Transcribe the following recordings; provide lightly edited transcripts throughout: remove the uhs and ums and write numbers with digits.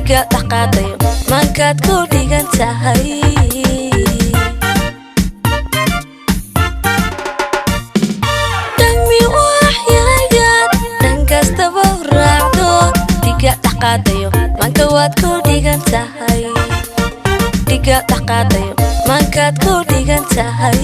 dhiga dhaqaaqayo mankaad ku dhigan tahay dhammi waxyaagaad dhan kastaba raacdo dhiga dhaqaaqayo manka waad ku dhigan tahay dhiga dhaqaaqayo mankaad ku dhigan tahay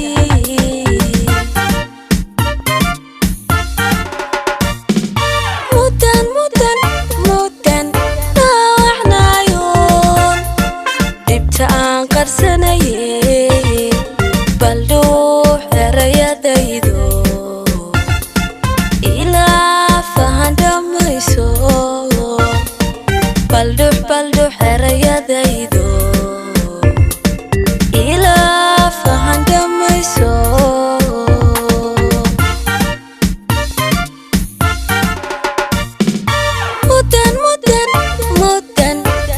Balduh erayadaydo ila fahandamayso mudan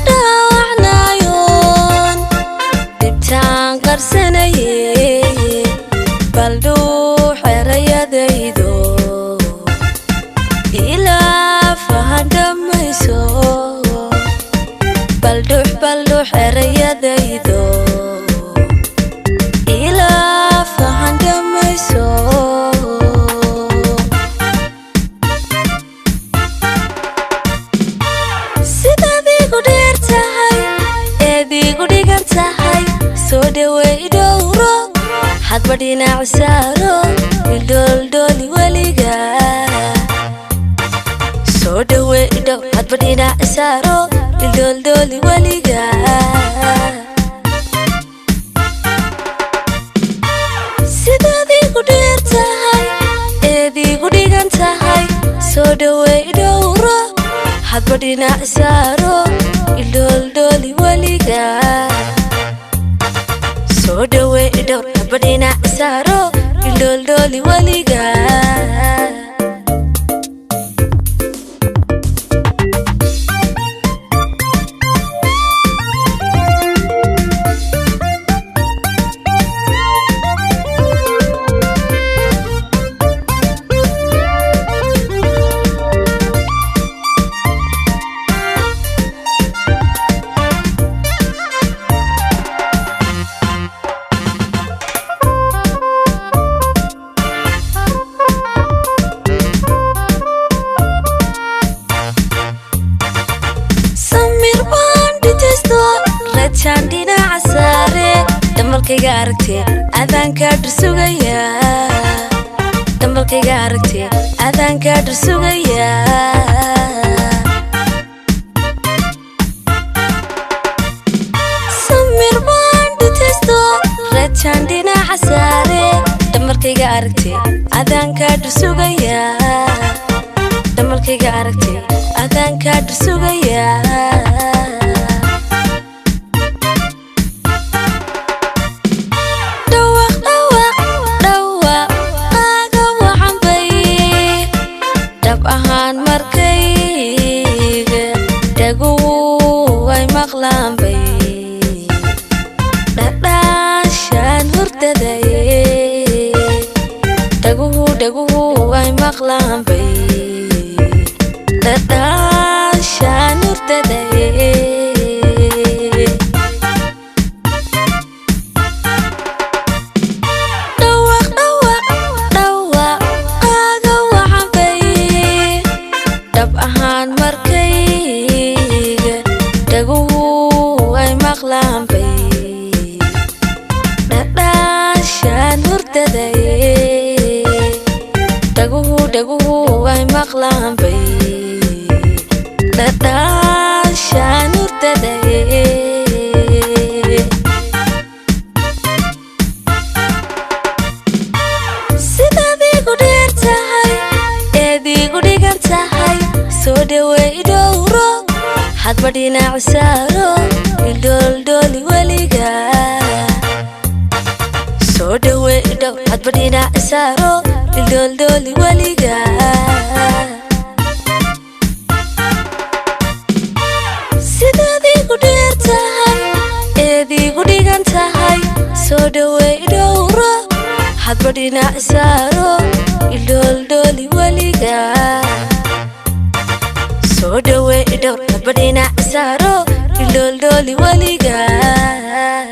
dhaawacnayoon dhibtaan qarsanaye balduh erayadaydo ila fahandamayso balduh erayadaydo ila fahandamayso sidaad igu dheer tahay eed igu dhigan tahay soo dhawey dhowro hadba dhinac saaro ildooldhooli weliga soo dhawey dhow hadba dhinac saaro ildooldhooli weliga sidaad igu dheer tahay eed igu dhigan tahay soo dhawey dhowro hadba dhinac saaro ildooldhooli weliga soo dhawey dhow hadba dhinac saaro ildooldhooli weliga chandina asare dambalkayga aragtee adaanka dhursugaya dambalkayga aragtee adaanka dhursugaya samir bandi testo red chandina asare dambalkayga aragtee adaanka dhursugaya dambalkayga aragtee adaanka dhursugaya dhaguhu ay maqlaan bay dhadhaashaan hurdadaye dhawaaqaaga waxan bay dhab ahaan markayga dhaguhu ay maqlaan bay dhadhaashaan hurdadaye dhaguhu ay maqlaan bay dhadhaashaan hurdadaye sidaad igu dheer tahay eed igu dhigan tahay soo dhawey dhowro hadba dhinac saaro ildooldhooli weliga soo dhawey dhow hadba dhinac saaro ildooldhooli weliga sidaad igu dheer tahay eed igu dhigan tahay soo dhawey dhowro hadba dhinac saaro ildooldhooli weliga soo dhawee idhowr badina isaaro ilool dooli weligaa